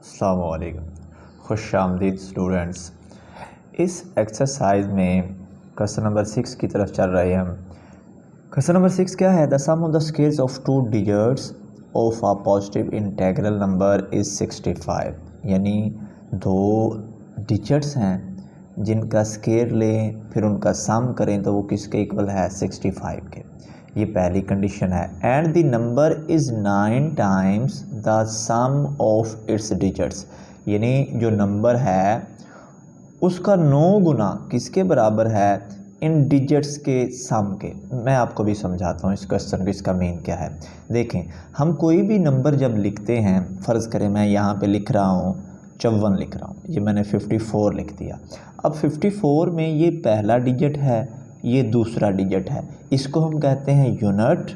अस्सलाम वालेकुम, खुशामदीद स्टूडेंट्स। इस एक्सरसाइज में क्वेश्चन नंबर 6 की तरफ चल रहे हैं हम। क्वेश्चन नंबर 6 क्या है? The sum of the squares of two digits of a positive integral number is 65। यानी दो डिजिट्स हैं जिनका स्क्वायर लें फिर उनका सम करें तो वो किसके इक्वल है? 65 के। ये पहली कंडीशन है। And the number is 9 times the sum of its digits. यानी जो नंबर है उसका 9 गुना किसके बराबर है? इन डिजिट्स के सम के। मैं आपको भी समझाता हूँ इस क्वेश्चन को, इसका मीन क्या है। देखें, हम कोई भी नंबर जब लिखते हैं, फ़र्ज़ करें मैं यहाँ पे लिख रहा हूँ 54 लिख रहा हूँ, ये मैंने 54 लिख दिया। अब 54 में ये पहला डिजिट है, ये दूसरा डिजिट है, इसको हम कहते हैं यूनिट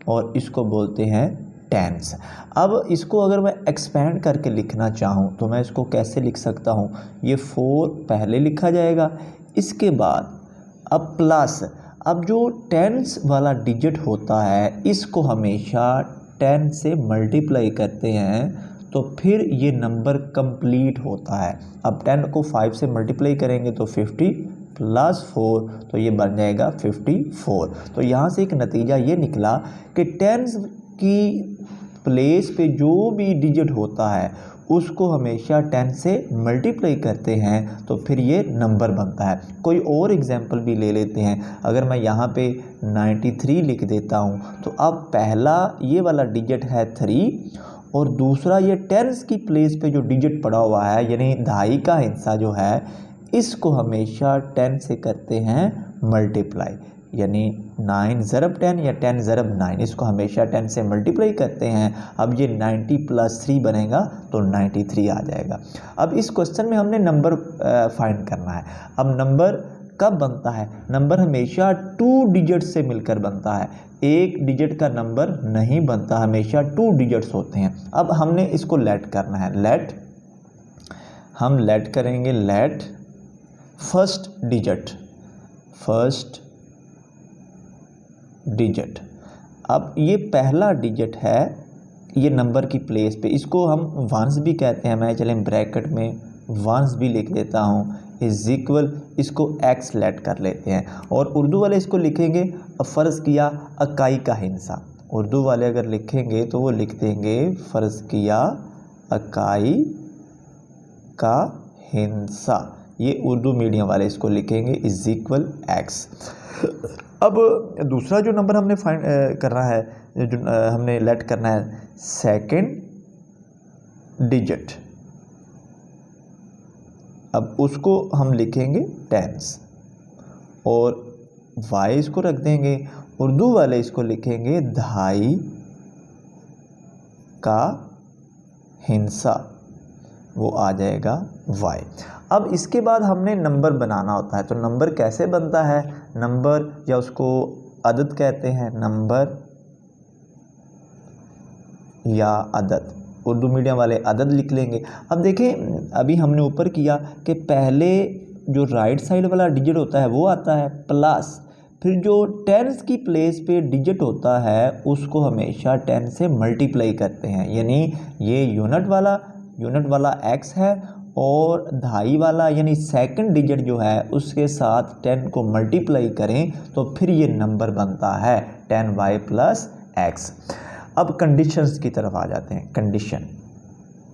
और इसको बोलते हैं टेंस। अब इसको अगर मैं एक्सपेंड करके लिखना चाहूँ तो मैं इसको कैसे लिख सकता हूँ? ये 4 पहले लिखा जाएगा, इसके बाद अब प्लस, अब जो टेंस वाला डिजिट होता है इसको हमेशा 10 से मल्टीप्लाई करते हैं तो फिर ये नंबर कंप्लीट होता है। अब 10 को 5 से मल्टीप्लाई करेंगे तो 50 प्लस 4 तो ये बन जाएगा 54। तो यहाँ से एक नतीजा ये निकला कि टेंस की प्लेस पे जो भी डिजिट होता है उसको हमेशा 10 से मल्टीप्लाई करते हैं तो फिर ये नंबर बनता है। कोई और एग्जांपल भी ले लेते हैं। अगर मैं यहाँ पे 93 लिख देता हूँ तो अब पहला ये वाला डिजिट है 3 और दूसरा ये टेंस की प्लेस पे जो डिजिट पड़ा हुआ है यानी दहाई का हिस्सा जो है इसको हमेशा 10 से करते हैं मल्टीप्लाई। यानी 9 ज़रब 10 या 10 ज़रब 9, इसको हमेशा 10 से मल्टीप्लाई करते हैं। अब ये 90 प्लस 3 बनेगा तो 93 आ जाएगा। अब इस क्वेश्चन में हमने नंबर फाइंड करना है। अब नंबर कब बनता है? नंबर हमेशा 2 डिजिट से मिलकर बनता है, एक डिजिट का नंबर नहीं बनता, हमेशा 2 डिजिट्स होते हैं। अब हमने इसको लेट करना है। लेट, हम लेट करेंगे, लेट फर्स्ट डिजिट। अब ये पहला डिजिट है ये नंबर की प्लेस पे, इसको हम वंस भी कहते हैं। मैं चलें ब्रैकेट में वंस भी लिख देता हूँ, इज इक्वल, इसको एक्स लेट कर लेते हैं। और उर्दू वाले इसको लिखेंगे फ़र्ज़ किया इकाई का हिस्सा। उर्दू वाले अगर लिखेंगे तो वो लिख देंगे फ़र्ज़ किया इकाई का हिस्सा। ये उर्दू मीडियम वाले इसको लिखेंगे इज इक्वल एक्स। अब दूसरा जो नंबर हमने फाइंड करना है, जो हमने लेट करना है सेकंड डिजिट, अब उसको हम लिखेंगे टेंस और वाई इसको रख देंगे। उर्दू वाले इसको लिखेंगे दहाई का हिस्सा, वो आ जाएगा वाई। अब इसके बाद हमने नंबर बनाना होता है। तो नंबर कैसे बनता है? नंबर या उसको अदद कहते हैं, नंबर या अदद, उर्दू मीडियम वाले अदद लिख लेंगे। अब देखें, अभी हमने ऊपर किया कि पहले जो राइट साइड वाला डिजिट होता है वो आता है प्लस, फिर जो टेंस की प्लेस पे डिजिट होता है उसको हमेशा 10 से मल्टीप्लाई करते हैं। यानी ये यूनिट वाला एक्स है और दहाई वाला यानी सेकंड डिजिट जो है उसके साथ 10 को मल्टीप्लाई करें तो फिर ये नंबर बनता है 10y प्लस एक्स। अब कंडीशंस की तरफ आ जाते हैं। कंडीशन,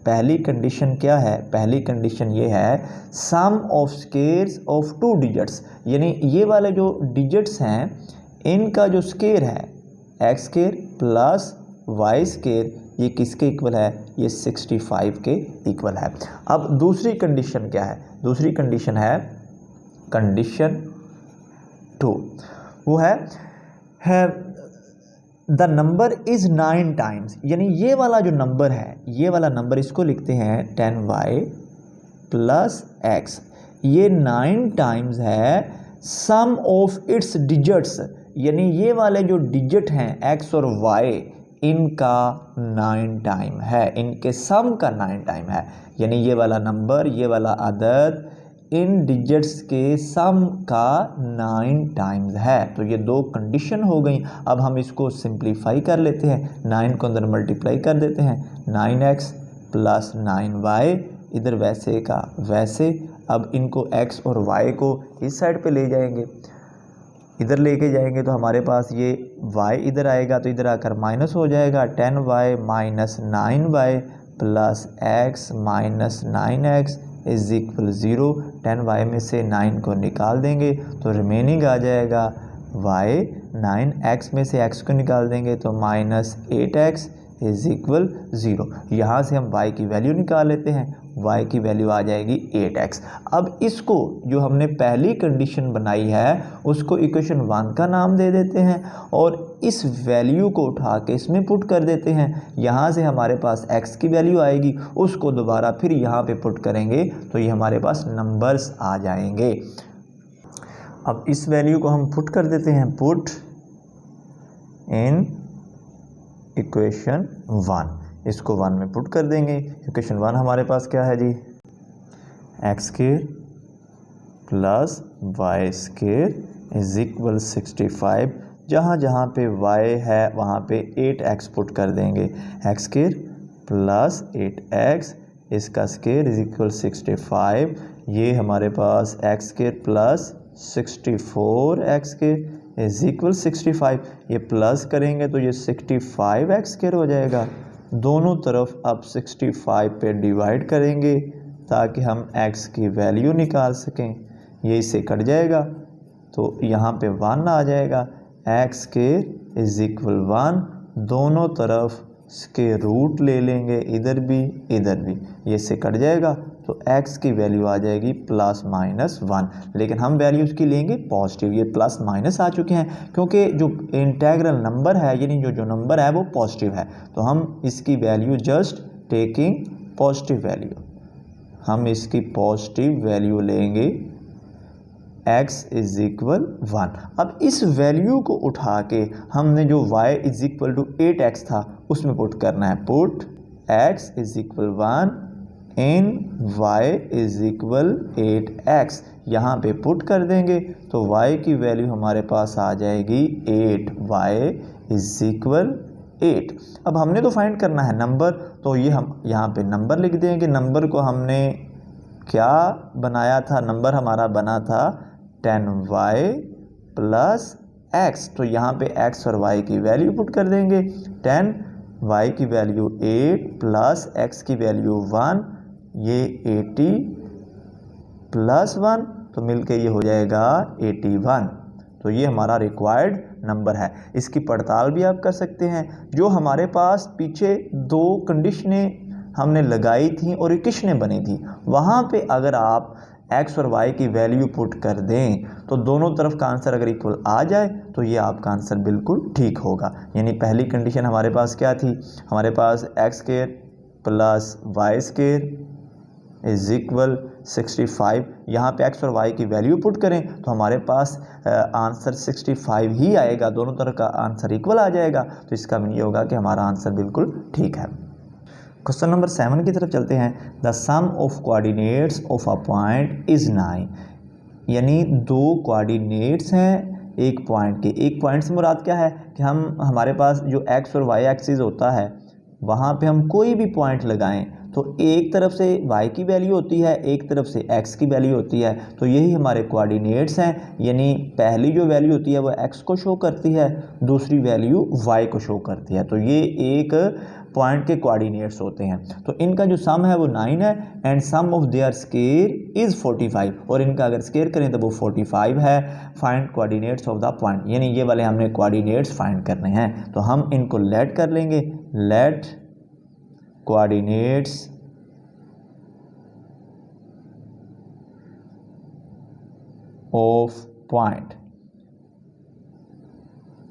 पहली कंडीशन क्या है? पहली कंडीशन ये है सम ऑफ स्क्वेयर्स ऑफ 2 डिजिट्स। यानी ये वाले जो डिजिट्स हैं इनका जो स्क्वायर है x square plus y square, ये किसके इक्वल है? ये 65 के इक्वल है। अब दूसरी कंडीशन क्या है? दूसरी कंडीशन है कंडीशन 2, वो है द नंबर इज़ 9 टाइम्स। यानी ये वाला जो नंबर है, ये वाला नंबर इसको लिखते हैं 10y प्लस एक्स, ये 9 टाइम्स है सम ऑफ इट्स डिजिट्स। यानी ये वाले जो डिजिट हैं एक्स और वाई इनका 9 टाइम है, इनके सम का 9 टाइम है। यानी ये वाला नंबर, ये वाला अदद इन डिजिट्स के सम का 9 टाइम्स है। तो ये दो कंडीशन हो गई। अब हम इसको सिंप्लीफाई कर लेते हैं, 9 को अंदर मल्टीप्लाई कर देते हैं, 9x प्लस 9y, इधर वैसे का वैसे। अब इनको x और y को इस साइड पे ले जाएंगे, इधर लेके जाएंगे तो हमारे पास ये y इधर आएगा तो इधर आकर माइनस हो जाएगा। 10y minus 9y plus x minus 9x is equal 0। 10y में से 9 को निकाल देंगे तो रिमेनिंग आ जाएगा y। 9x में से x को निकाल देंगे तो माइनस 8x इज इक्वल 0। यहाँ से हम y की वैल्यू निकाल लेते हैं, y की वैल्यू आ जाएगी 8x। अब इसको जो हमने पहली कंडीशन बनाई है उसको इक्वेशन 1 का नाम दे देते हैं और इस वैल्यू को उठा के इसमें पुट कर देते हैं। यहाँ से हमारे पास x की वैल्यू आएगी, उसको दोबारा फिर यहाँ पे पुट करेंगे तो ये हमारे पास नंबर्स आ जाएंगे। अब इस वैल्यू को हम पुट कर देते हैं, पुट इन इक्वेशन 1। इसको 1 में पुट कर देंगे। इक्वेशन 1 हमारे पास क्या है जी, x square plus y square is equal 65। जहाँ जहाँ पे y है वहाँ पे 8x पुट कर देंगे। एक्स स्क्वायर प्लस 8x इसका स्क्वायर इज इक्वल 65। ये हमारे पास x square plus 64x square is equal 65। ये प्लस करेंगे तो ये 65x स्क्वायर हो जाएगा। दोनों तरफ अब 65 पे डिवाइड करेंगे ताकि हम x की वैल्यू निकाल सकें। ये इससे कट जाएगा तो यहाँ पे 1 आ जाएगा। x square is equal 1। दोनों तरफ स्क्वायर रूट ले लेंगे, इधर भी इधर भी, ये से कट जाएगा तो x की वैल्यू आ जाएगी प्लस माइनस 1। लेकिन हम वैल्यू उसकी लेंगे पॉजिटिव। ये प्लस माइनस आ चुके हैं क्योंकि जो इंटेग्रल नंबर है यानी जो नंबर है वो पॉजिटिव है, तो हम इसकी value just taking positive value, हम इसकी पॉजिटिव वैल्यू लेंगे x इज इक्वल 1। अब इस वैल्यू को उठा के हमने जो y is equal to 8x था उसमें पुट करना है। Put x is equal 1 in y is equal 8x। यहाँ पे पुट कर देंगे तो y की वैल्यू हमारे पास आ जाएगी 8y इज इक्वल 8। अब हमने तो फाइंड करना है नंबर, तो ये हम यहाँ पे नंबर लिख देंगे। नंबर को हमने क्या बनाया था, नंबर हमारा बना था 10y प्लस x। तो यहाँ पे x और y की वैल्यू पुट कर देंगे। 10y की वैल्यू 8 प्लस x की वैल्यू 1, ये 80 प्लस 1 तो मिलके ये हो जाएगा 81। तो ये हमारा रिक्वायर्ड नंबर है। इसकी पड़ताल भी आप कर सकते हैं। जो हमारे पास पीछे दो कंडीशनें हमने लगाई थी और इक्वेशनें बनी थी, वहाँ पे अगर आप x और y की वैल्यू पुट कर दें तो दोनों तरफ का आंसर अगर इक्वल आ जाए तो ये आपका आंसर बिल्कुल ठीक होगा। यानी पहली कंडीशन हमारे पास क्या थी, हमारे पास x square plus y square is equal 65। यहाँ पे x और y की वैल्यू पुट करें तो हमारे पास आंसर 65 ही आएगा, दोनों तरफ का आंसर इक्वल आ जाएगा। तो इसका मीनिंग ये होगा कि हमारा आंसर बिल्कुल ठीक है। क्वेश्चन नंबर 7 की तरफ चलते हैं। The sum of coordinates of a point is 9। यानी दो कोऑर्डिनेट्स हैं एक पॉइंट के। एक पॉइंट से मुराद क्या है कि हमारे पास जो x और y एक्सिस होता है वहाँ पे हम कोई भी पॉइंट लगाएं तो एक तरफ से y की वैल्यू होती है, एक तरफ से x की वैल्यू होती है। तो यही हमारे कोऑर्डिनेट्स हैं। यानी पहली जो वैल्यू होती है वो x को शो करती है, दूसरी वैल्यू y को शो करती है। तो ये एक पॉइंट के कोऑर्डिनेट्स होते हैं। तो इनका जो सम है वो 9 है and sum of their square is 45। और इनका अगर स्क्वायर करें तो वो 45 है। Find coordinates of the point, यानी ये वाले हमने कोऑर्डिनेट्स फाइंड करने हैं। तो हम इनको लेट कर लेंगे, लेट कोऑर्डिनेट्स ऑफ पॉइंट,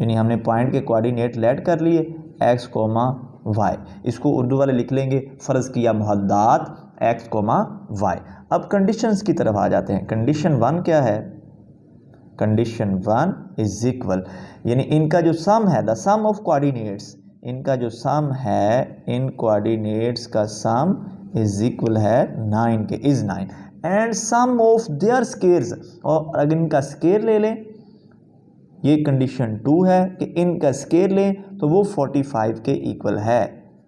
यानी हमने पॉइंट के कोऑर्डिनेट लेट कर लिए x कोमा y। इसको उर्दू वाले लिख लेंगे फ़र्ज़ किया मुहद्दात x कोमा y। अब कंडीशंस की तरफ आ जाते हैं। कंडीशन 1 क्या है, कंडीशन 1 इज इक्वल, यानी इनका जो सम है द सम ऑफ कोऑर्डिनेट्स, इनका जो सम है इन कोऑर्डिनेट्स का सम इज इक्वल है 9 के, is 9 and sum of their squares. और अगर इनका स्क्वायर ले लें, ये कंडीशन 2 है कि इनका स्क्वायर लें तो वो 45 के इक्वल है।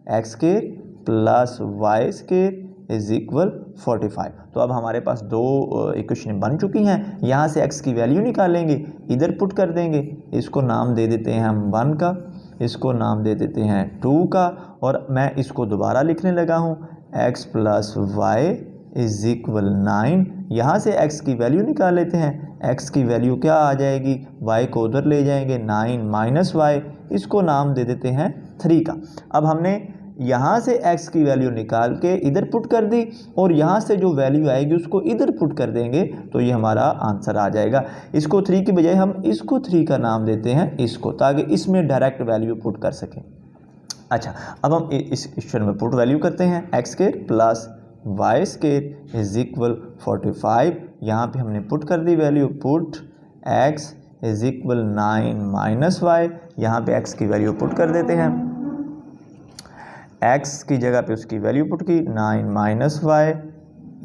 X square plus y square is equal 45। तो अब हमारे पास दो इक्वेशन बन चुकी हैं। यहाँ से x की वैल्यू निकालेंगे, इधर पुट कर देंगे। इसको नाम दे देते हैं हम 1 का, इसको नाम दे देते हैं 2 का, और मैं इसको दोबारा लिखने लगा हूँ x plus y is equal 9। यहाँ से x की वैल्यू निकाल लेते हैं। x की वैल्यू क्या आ जाएगी, y को उधर ले जाएंगे, 9 माइनस वाई, इसको नाम दे देते हैं 3 का। अब हमने यहाँ से x की वैल्यू निकाल के इधर पुट कर दी, और यहाँ से जो वैल्यू आएगी उसको इधर पुट कर देंगे, तो ये हमारा आंसर आ जाएगा। इसको 3 की बजाय हम इसको 3 का नाम देते हैं इसको, ताकि इसमें डायरेक्ट वैल्यू पुट कर सकें। अच्छा, अब हम इस क्वेश्चन में पुट वैल्यू करते हैं, x square plus y square is equal 45। यहाँ पे हमने पुट कर दी value, put x is equal 9 minus y. यहाँ पे x की वैल्यू पुट कर देते हैं, x की जगह पे उसकी वैल्यू पुट की 9 माइनस वाई,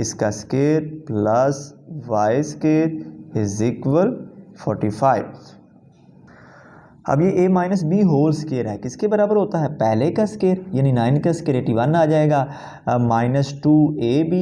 इसका square plus y square is equal 45। अब ये a minus b whole square है, किसके बराबर होता है, पहले का स्क्वायर, यानी 9 का स्क्वायर 81 आ जाएगा, माइनस 2ab,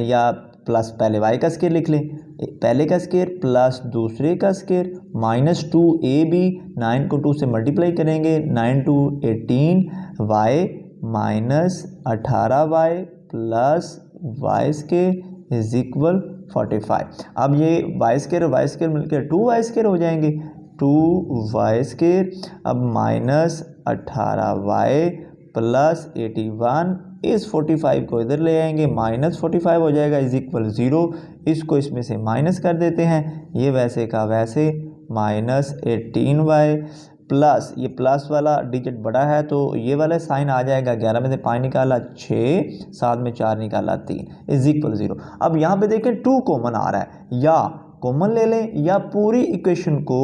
या प्लस पहले y का स्क्वायर लिख लें, पहले का स्क्वायर प्लस दूसरे का स्क्वायर माइनस 2ab, 9 को 2 से मल्टीप्लाई करेंगे, 9 to 18y minus 18y plus y square is equal 45। अब ये वाई स्क्वायर और वाई स्क्वायर मिलकर 2y स्क्वायर हो जाएंगे, 2y स्क्वायर, अब माइनस 18y प्लस 81 इस 45 को इधर ले आएंगे, माइनस 45 हो जाएगा इज इक्वल 0। इसको इसमें से माइनस कर देते हैं, ये वैसे का वैसे माइनस 18y प्लस, ये प्लस वाला डिजिट बड़ा है तो ये वाला साइन आ जाएगा, 11 में से 5 निकाला 6, 7 में 4 निकाला 3 इज इक्वल 0। अब यहाँ पे देखें 2 कॉमन आ रहा है, या कॉमन ले लें या पूरी इक्वेशन को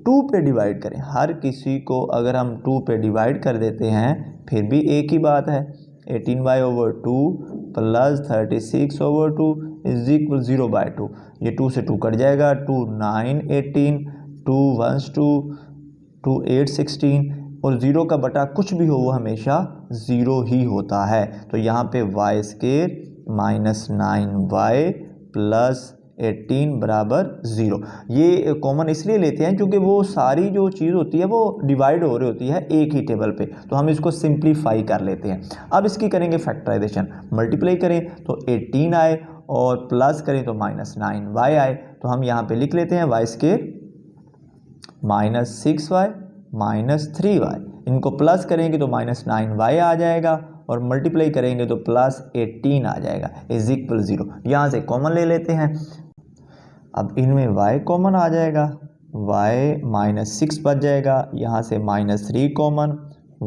2 पे डिवाइड करें। हर किसी को अगर हम 2 पे डिवाइड कर देते हैं फिर भी एक ही बात है, 18y over 2 plus 36 over 2 is equal 0/2। ये 2 से 2 कट जाएगा, 2 9 18, 2 1 2, 2 8 16, और 0 का बटा कुछ भी हो वो हमेशा 0 ही होता है। तो यहाँ पे Y square minus 9y plus 18 बराबर 0। ये कॉमन इसलिए लेते हैं क्योंकि वो सारी जो चीज़ होती है वो डिवाइड हो रही होती है एक ही टेबल पे, तो हम इसको सिंप्लीफाई कर लेते हैं। अब इसकी करेंगे फैक्टराइजेशन, मल्टीप्लाई करें तो 18 आए और प्लस करें तो माइनस 9y आए, तो हम यहाँ पे लिख लेते हैं Y square minus 6y minus 3y, इनको प्लस करेंगे तो माइनस 9y आ जाएगा, और मल्टीप्लाई करेंगे तो प्लस 18 आ जाएगा इज इक्वल 0। यहाँ से कॉमन ले लेते हैं, अब इनमें y कॉमन आ जाएगा, y माइनस 6 बच जाएगा, यहाँ से minus 3 common,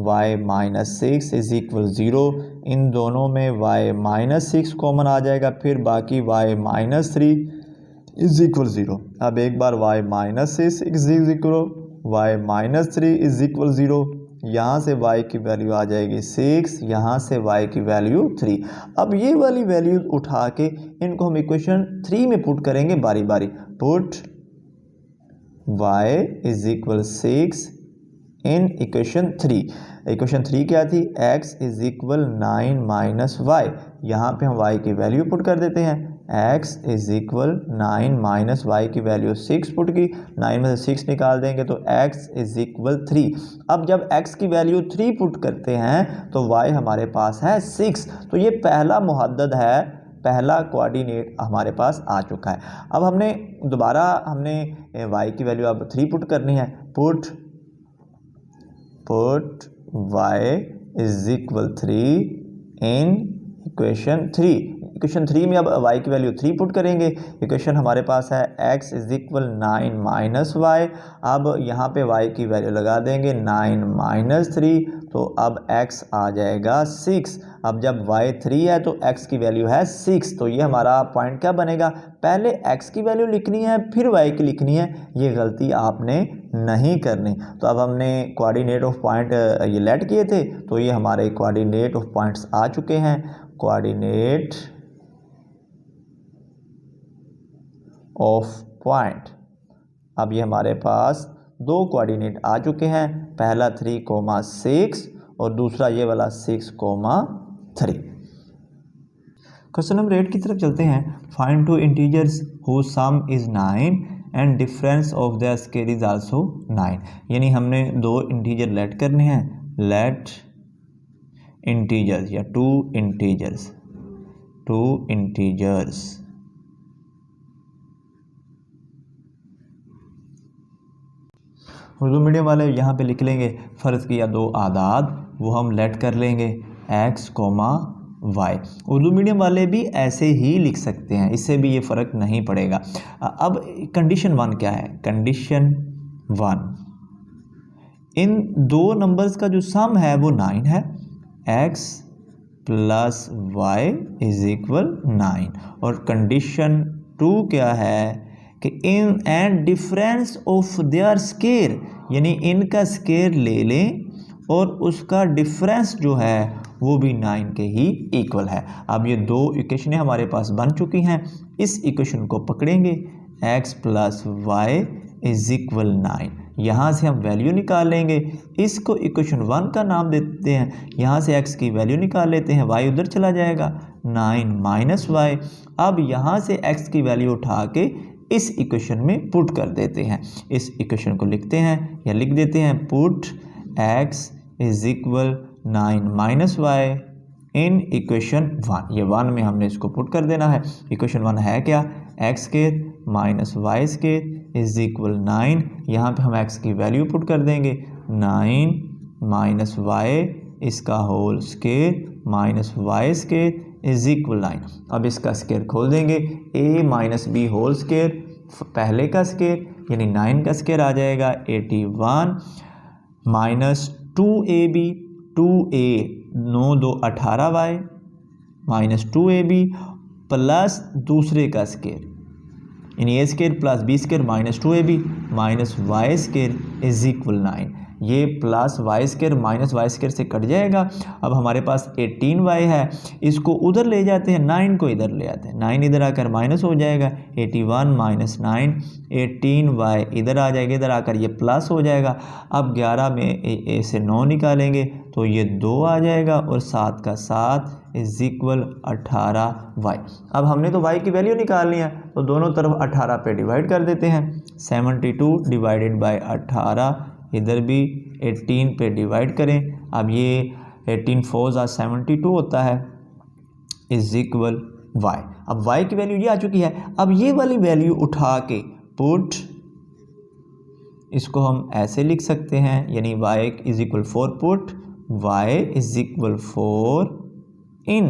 y minus 6 is equal 0। इन दोनों में y माइनस 6 कॉमन आ जाएगा, फिर बाकी y माइनस 3 इज इक्वल 0। अब एक बार y minus 6 is equal y minus 3 is equal 0। यहाँ से y की वैल्यू आ जाएगी 6, यहाँ से y की वैल्यू 3। अब ये वाली वैल्यू उठा के इनको हम इक्वेशन 3 में पुट करेंगे बारी बारी। Put y is equal 6 in equation 3। Equation 3 क्या थी, x is equal 9 minus y. यहाँ पे हम y की वैल्यू पुट कर देते हैं, x is equal 9 minus y की वैल्यू 6 पुट की, 9 में से 6 निकाल देंगे तो x इज इक्वल 3। अब जब x की वैल्यू 3 पुट करते हैं तो y हमारे पास है 6, तो ये पहला मुहद्दद है, पहला कोऑर्डिनेट हमारे पास आ चुका है। अब हमने दोबारा y की वैल्यू अब 3 पुट करनी है। Put y is equal 3 in equation 3। Equation 3 में अब y की वैल्यू 3 पुट करेंगे। इक्वेशन हमारे पास है x is equal 9 minus y. अब यहाँ पे y की वैल्यू लगा देंगे 9 माइनस 3, तो अब x आ जाएगा 6। अब जब y 3 है तो x की वैल्यू है 6, तो ये हमारा पॉइंट क्या बनेगा, पहले x की वैल्यू लिखनी है फिर y की लिखनी है, ये गलती आपने नहीं करनी। तो अब हमने कोऑर्डिनेट ऑफ पॉइंट ये लेट किए थे, तो ये हमारे कोऑर्डिनेट ऑफ पॉइंट्स आ चुके हैं। कोऑर्डिनेट ऑफ पॉइंट, अब ये हमारे पास 2 कोऑर्डिनेट आ चुके हैं, पहला 3,6 और दूसरा ये वाला 6,8। 3। क्वेश्चन नंबर 8 की तरफ चलते हैं। Find two integers whose sum is 9 and difference of their square is also 9। यानी हमने दो इंटीजर लेट करने हैं, लेट इंटीजर्स या टू इंटीजर्स उर्दू मीडियम वाले यहाँ पे लिख लेंगे फ़र्ज़ किया दो आदाद, वो हम लेट कर लेंगे x, y। उर्दू मीडियम वाले भी ऐसे ही लिख सकते हैं, इससे भी ये फ़र्क नहीं पड़ेगा। अब कंडीशन 1 क्या है? कंडीशन 1, इन दो नंबर्स का जो सम है वो 9 है, x plus y is equal 9। और कंडीशन 2 क्या है कि in and difference of their square, यानी इनका स्क्वायर ले लें और उसका डिफरेंस जो है वो भी 9 के ही इक्वल है। अब ये दो इक्वेशनें हमारे पास बन चुकी हैं, इस इक्वेशन को पकड़ेंगे x plus y is equal 9। यहाँ से हम वैल्यू निकाल लेंगे, इसको इक्वेशन 1 का नाम देते हैं। यहाँ से x की वैल्यू निकाल लेते हैं, y उधर चला जाएगा 9 माइनस वाई। अब यहाँ से x की वैल्यू उठा के इस इक्वेशन में पुट कर देते हैं। इस इक्वेशन को लिखते हैं या लिख देते हैं, put x is equal 9 minus y in equation 1। ये 1 में हमने इसको पुट कर देना है। इक्वेशन 1 है क्या? x square minus y square is equal 9। यहाँ पे हम x की वैल्यू पुट कर देंगे 9 माइनस वाई इसका whole square minus y square is equal 9। अब इसका स्क्वायर खोल देंगे, a minus b whole square पहले का स्क्वायर यानी 9 का स्क्वायर आ जाएगा 81 minus 2ab 2a 9 2 18y minus 2ab plus दूसरे का स्क्वायर यानी a square plus b square minus 2ab minus y square is equal 9। ये plus y square minus y square से कट जाएगा। अब हमारे पास 18y है, इसको उधर ले जाते हैं, 9 को इधर ले आते हैं, 9 इधर आकर माइनस हो जाएगा 81 माइनस 9 18y इधर आ जाएगा, इधर आकर ये प्लस हो जाएगा। अब 11 में ए से 9 निकालेंगे तो ये 2 आ जाएगा और 7 का 7 इज इक्वल 18y। अब हमने तो y की वैल्यू निकालनी है तो दोनों तरफ 18 पे डिवाइड कर देते हैं। 72 डिवाइडेड बाय 18, इधर भी 18 पे डिवाइड करें। अब ये 18 4 72 होता है इज इक्वल y। अब y की वैल्यू ये आ चुकी है। अब ये वाली वैल्यू उठा के पुट, इसको हम ऐसे लिख सकते हैं यानी y is equal 4 put y is equal 4 in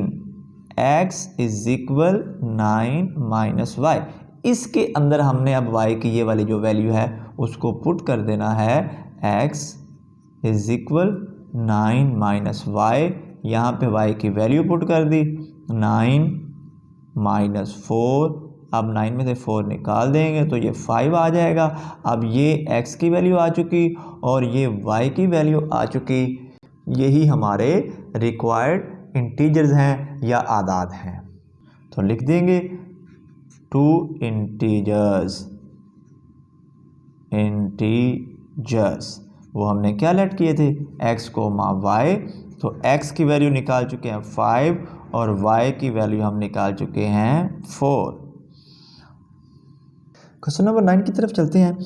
x is equal 9 minus y। इसके अंदर हमने अब y की ये वाली जो वैल्यू है उसको पुट कर देना है, x is equal 9 minus y. यहाँ पे y की वैल्यू पुट कर दी 9 माइनस 4। अब 9 में से 4 निकाल देंगे तो ये 5 आ जाएगा। अब ये x की वैल्यू आ चुकी और ये y की वैल्यू आ चुकी। यही हमारे रिक्वायर्ड इंटीजर्स हैं या आदाद हैं। तो लिख देंगे टू इंटीजर्स वो हमने क्या लेट किए थे, x को y। तो x की वैल्यू निकाल चुके हैं 5 और y की वैल्यू हम निकाल चुके हैं 4। क्वेश्चन नंबर 9 की तरफ चलते हैं।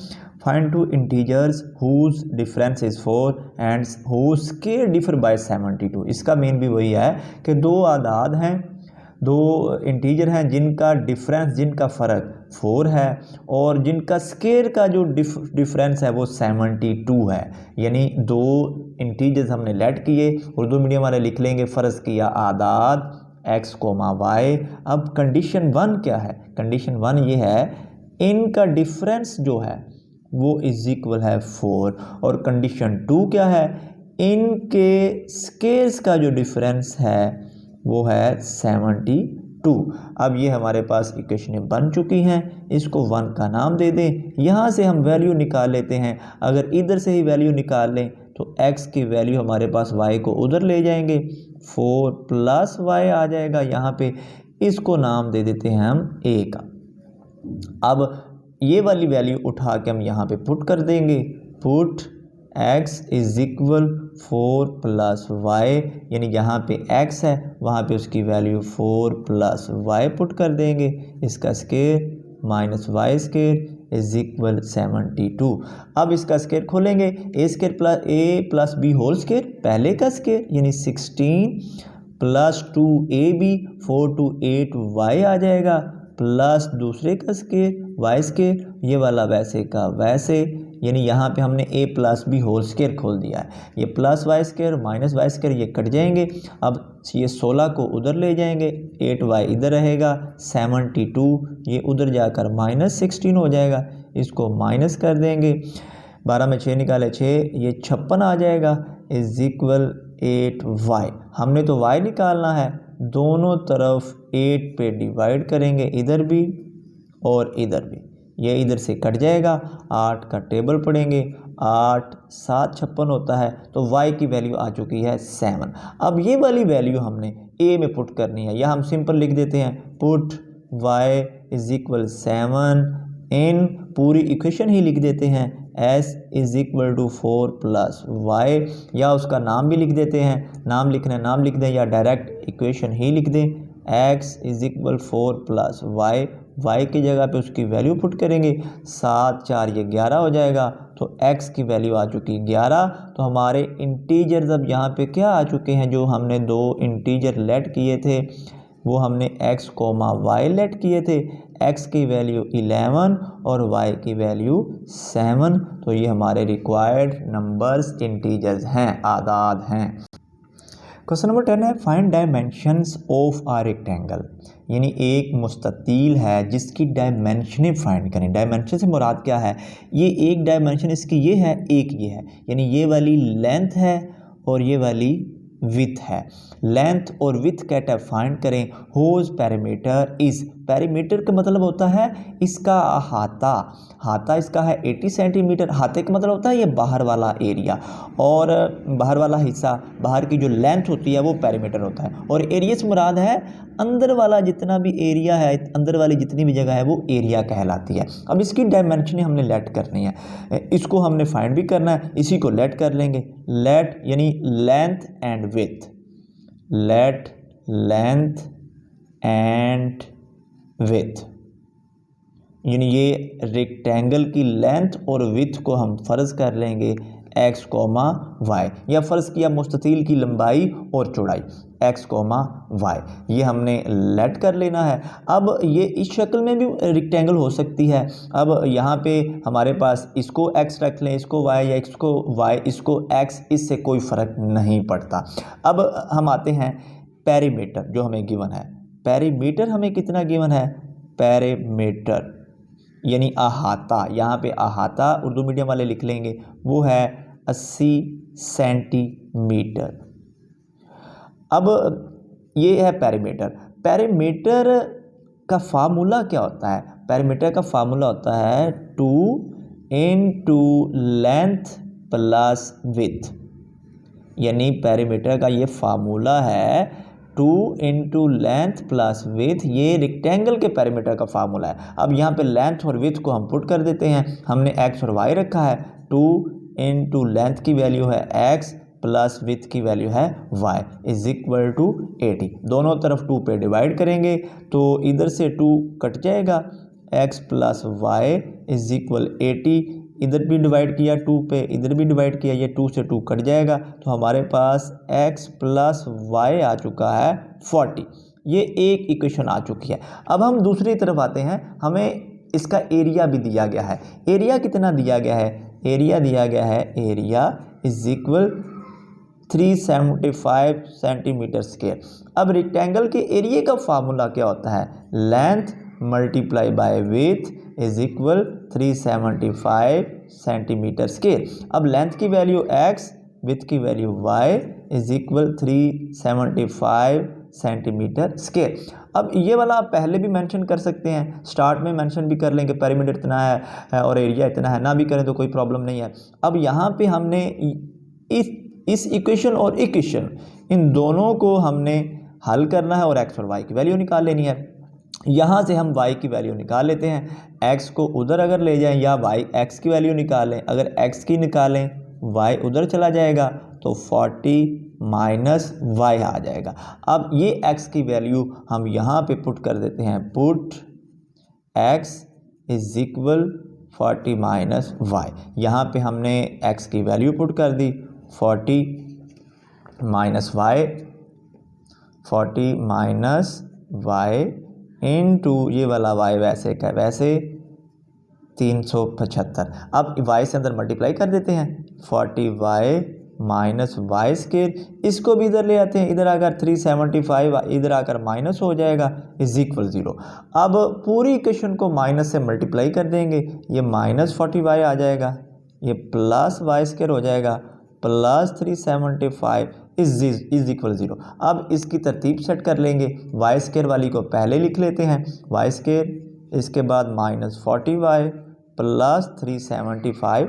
Find two integers whose difference is 4 and whose square differ by 72। इसका मेन भी वही है कि दो आदाद हैं, दो इंटीजर हैं जिनका डिफरेंस, जिनका फ़र्क 4 है और जिनका स्क्वायर का जो डिफरेंस है वो 72 है। यानी दो इंटीजर्स हमने लेट किए, उर्दू मीडियम वाले लिख लेंगे फ़र्ज़ किया आदाद x, y। अब कंडीशन 1 क्या है? कंडीशन 1 ये है इनका डिफरेंस जो है वो इज इक्वल है 4। और कंडीशन 2 क्या है? इनके स्क्वायर्स का जो डिफरेंस है वो है 72। अब ये हमारे पास इक्वेशनें बन चुकी हैं, इसको 1 का नाम दे दें। यहाँ से हम वैल्यू निकाल लेते हैं। अगर इधर से ही वैल्यू निकाल लें तो x की वैल्यू हमारे पास y को उधर ले जाएंगे, 4 प्लस y आ जाएगा यहाँ पे, इसको नाम दे देते हैं हम a का। अब ये वाली वैल्यू उठा के हम यहाँ पे पुट कर देंगे, put x is equal 4 plus y, यानी जहाँ पे x है वहाँ पे उसकी वैल्यू 4 प्लस वाई पुट कर देंगे। इसका square minus y square is equal 72। अब इसका स्क्वायर खोलेंगे, a plus b whole square, पहले का स्क्वायर यानी 16 प्लस 2ab 4 to 8 वाई आ जाएगा, प्लस दूसरे का स्क्वायर वाई स्क्वायर, ये वाला वैसे का वैसे, यानी यहाँ पे हमने a plus b whole square खोल दिया है। ये plus y square minus y square ये कट जाएंगे। अब ये 16 को उधर ले जाएंगे, 8y इधर रहेगा, 72 ये उधर जाकर माइनस 16 हो जाएगा, इसको माइनस कर देंगे। 12 में 6 निकाले 6, ये 56 आ जाएगा इज इक्वल 8y। हमने तो y निकालना है, दोनों तरफ 8 पे डिवाइड करेंगे, इधर भी और इधर भी, ये इधर से कट जाएगा। 8 का टेबल पढ़ेंगे, 8 7 56 होता है, तो y की वैल्यू आ चुकी है 7। अब ये वाली वैल्यू हमने a में पुट करनी है, या हम सिंपल लिख देते हैं put y is equal 7 in, पूरी इक्वेशन ही लिख देते हैं s is equal to 4 plus y, या उसका नाम भी लिख देते हैं, नाम लिखना है नाम लिख दें, या डायरेक्ट इक्वेशन ही लिख दें, x is equal 4 plus y, y की जगह पे उसकी वैल्यू पुट करेंगे, 7 4 ये 11 हो जाएगा, तो x की वैल्यू आ चुकी 11। तो हमारे इंटीजर्स अब यहाँ पे क्या आ चुके हैं, जो हमने दो इंटीजर लेट किए थे वो हमने x कोमा y लेट किए थे, x की वैल्यू 11 और y की वैल्यू 7, तो ये हमारे रिक्वायर्ड नंबर्स इंटीजर्स हैं, आदाद हैं। क्वेश्चन नंबर 10 है find dimensions of a rectangle, यानी एक मुस्ततील है जिसकी डायमेंशनें फाइंड करें। डायमेंशन से मुराद क्या है, ये एक डायमेंशन इसकी ये है, एक ये है, यानी ये वाली लेंथ है और ये वाली विथ है। लेंथ और विथ क्या है फाइंड करें। होज पेरीमीटर इज, पेरीमीटर का मतलब होता है इसका अहाता, हाथा इसका है 80 सेंटीमीटर, हाथे का मतलब होता है ये बाहर वाला एरिया, और बाहर वाला हिस्सा, बाहर की जो लेंथ होती है वो पेरीमीटर होता है, और एरिया से मुराद है अंदर वाला जितना भी एरिया है, अंदर वाली जितनी भी जगह है वो एरिया कहलाती है। अब इसकी डायमेंशन हमने लेट करनी है, इसको हमने फाइंड भी करना है, इसी को लेट कर लेंगे। लेट यानी length and with, late length and with, यानी ये रेक्टेंगल की लेंथ और विथ को हम फ़र्ज़ कर लेंगे x कोमा वाई, या फ़र्ज़ किया मुस्ततील की लंबाई और चौड़ाई x कोमा वाई, ये हमने लेट कर लेना है। अब ये इस शक्ल में भी रेक्टेंगल हो सकती है। अब यहाँ पे हमारे पास इसको x रख लें, इसको y, या इसको y इसको x, इससे कोई फ़र्क नहीं पड़ता। अब हम आते हैं पेरीमीटर जो हमें गिवन है। पेरीमीटर हमें कितना गिवन है, पेरीमीटर यानी अहाता, यहाँ पे अहाता उर्दू मीडियम वाले लिख लेंगे, वो है 80 सेंटीमीटर। अब ये है पेरीमीटर। पेरीमीटर का फार्मूला क्या होता है, पेरीमीटर का फार्मूला होता है 2 into लेंथ प्लस विथ, यानी पेरीमीटर का ये फार्मूला है 2 into लेंथ प्लस विथ, ये रेक्टेंगल के पेरीमीटर का फार्मूला है। अब यहाँ पे लेंथ और विथ को हम पुट कर देते हैं, हमने x और y रखा है, 2 into लेंथ की वैल्यू है x प्लस विथ की वैल्यू है y इज इक्वल टू 80। दोनों तरफ 2 पे डिवाइड करेंगे तो इधर से 2 कट जाएगा, x plus y is equal 80, इधर भी डिवाइड किया 2 पे, इधर भी डिवाइड किया, ये 2 से 2 कट जाएगा, तो हमारे पास x प्लस वाई आ चुका है 40। ये एक इक्वेशन आ चुकी है। अब हम दूसरी तरफ आते हैं, हमें इसका एरिया भी दिया गया है। एरिया कितना दिया गया है, एरिया दिया गया है, area is equal 375 centimetre square. अब रेक्टेंगल के एरिया का फार्मूला क्या होता है, length multiply by with is equal 375 centimetre square. अब लेंथ की वैल्यू x, विथ की value y is equal 375 centimetre square. अब ये वाला आप पहले भी मेंशन कर सकते हैं, स्टार्ट में मेंशन भी कर लेंगे पेरीमीटर इतना है और एरिया इतना है, ना भी करें तो कोई प्रॉब्लम नहीं है। अब यहाँ पे हमने इस इक्वेशन और इक्वेशन इन दोनों को हमने हल करना है और x और y की वैल्यू निकाल लेनी है। यहाँ से हम y की वैल्यू निकाल लेते हैं, x को उधर अगर ले जाएं या y x की वैल्यू निकालें, अगर x की निकालें y उधर चला जाएगा तो 40 माइनस y आ जाएगा। अब ये x की वैल्यू हम यहाँ पे पुट कर देते हैं, put x is equal 40 minus y। यहाँ पे हमने x की वैल्यू पुट कर दी 40 माइनस y इनटू ये वाला y वैसे का वैसे 375। अब y से अंदर मल्टीप्लाई कर देते हैं 40y माइनस वाई स्केयर, इसको भी इधर ले आते हैं, इधर आकर 375 इधर आकर माइनस हो जाएगा इज इक्वल 0। अब पूरी इक्वेशन को माइनस से मल्टीप्लाई कर देंगे, ये माइनस 40y आ जाएगा, ये प्लस वाई स्केयर हो जाएगा प्लस 375 इज इक्वल 0। अब इसकी तरतीब सेट कर लेंगे, वाई स्केयर वाली को पहले लिख लेते हैं वाई स्केयर, इसके बाद minus 40y plus 375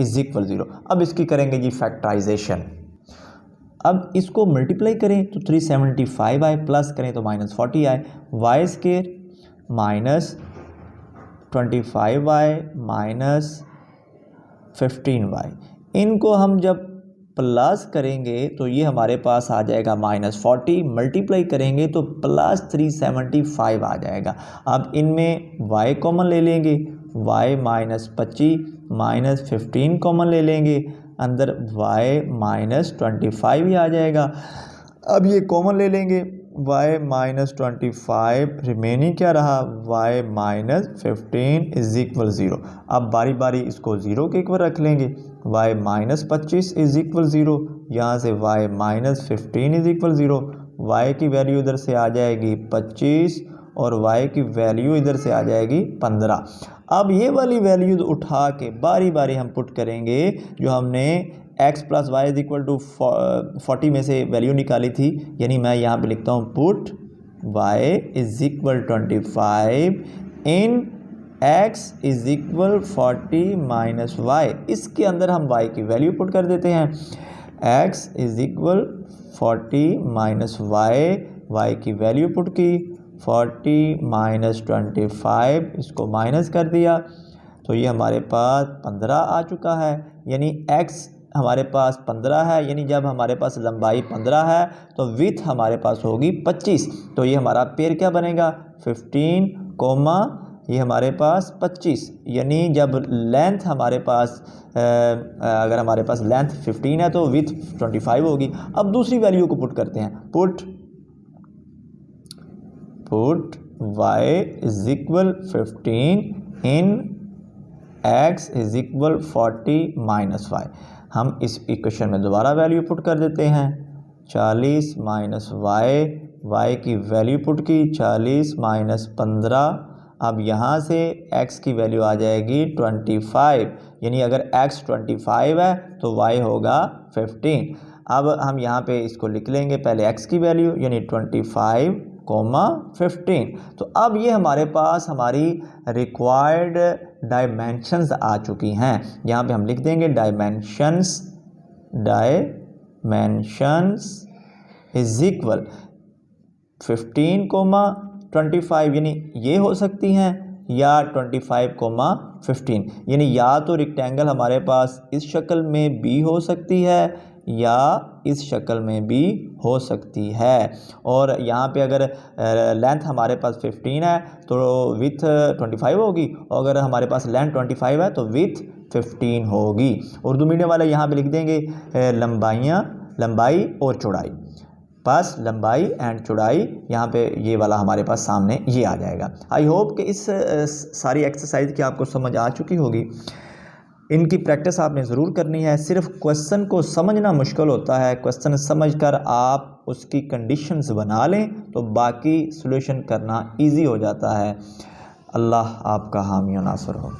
is equal 0। अब इसकी करेंगे जी फैक्टराइजेशन। अब इसको मल्टीप्लाई करें तो 375 आए, प्लस करें तो माइनस 40 आए, Y square minus 25y minus 15y, इनको हम जब प्लस करेंगे तो ये हमारे पास आ जाएगा माइनस 40, मल्टीप्लाई करेंगे तो प्लस 375 आ जाएगा। अब इनमें y कॉमन ले लेंगे, y माइनस 25 माइनस 15 कॉमन ले लेंगे, अंदर y माइनस 25 ही आ जाएगा। अब ये कॉमन ले लेंगे, y माइनस 25 रिमेनिंग क्या रहा y माइनस 15 इज इक्वल 0। अब बारी बारी इसको 0 के इक्वल रख लेंगे, y माइनस 25 इज इक्वल 0, यहाँ से y minus 15 is equal 0, y की वैल्यू इधर से आ जाएगी 25 और y की वैल्यू इधर से आ जाएगी 15। अब ये वाली वैल्यू उठा के बारी बारी हम पुट करेंगे, जो हमने x plus y is equal to 40 में से वैल्यू निकाली थी, यानी मैं यहाँ पे लिखता हूँ put y is equal 25 in x is equal 40 minus y. इसके अंदर हम y की वैल्यू पुट कर देते हैं, x is equal 40 minus y, y की वैल्यू पुट की 40 माइनस 25, इसको माइनस कर दिया तो ये हमारे पास 15 आ चुका है, यानी x हमारे पास 15 है, यानी जब हमारे पास लंबाई 15 है तो विड्थ हमारे पास होगी 25, तो ये हमारा पेयर क्या बनेगा 15 कोमा ये हमारे पास 25, यानी जब लेंथ हमारे पास अगर हमारे पास लेंथ 15 है तो विड्थ 25 होगी। अब दूसरी वैल्यू को पुट करते हैं, put y is equal 15 in x is equal 40 minus y. हम इस इक्वेशन में दोबारा वैल्यू पुट कर देते हैं, 40 माइनस y की वैल्यू पुट की 40 माइनस 15। अब यहाँ से x की वैल्यू आ जाएगी 25, यानी अगर x 25 है तो y होगा 15। अब हम यहाँ पे इसको लिख लेंगे पहले x की वैल्यू यानी 25 कोमा 15। तो अब ये हमारे पास हमारी रिक्वायर्ड डायमेंशंस आ चुकी हैं, यहाँ पे हम लिख देंगे डायमेंशंस इज इक्वल 15 कोमा 25, यानी ये हो सकती हैं या 25 कोमा 15, यानी या तो रेक्टेंगल हमारे पास इस शक्ल में भी हो सकती है या इस शक्ल में भी हो सकती है। और यहाँ पे अगर लेंथ हमारे पास 15 है तो विड्थ 25 होगी, और अगर हमारे पास लेंथ 25 है तो विड्थ 15 होगी। उर्दू मीडियम वाले यहाँ पे लिख देंगे लंबाई और चौड़ाई, पास लंबाई एंड चौड़ाई, यहाँ पे ये वाला हमारे पास सामने ये आ जाएगा। आई होप कि इस सारी एक्सरसाइज की आपको समझ आ चुकी होगी। इनकी प्रैक्टिस आपने ज़रूर करनी है, सिर्फ क्वेश्चन को समझना मुश्किल होता है, क्वेश्चन समझकर आप उसकी कंडीशंस बना लें तो बाकी सॉल्यूशन करना इजी हो जाता है। अल्लाह आपका हामी और नासर हो।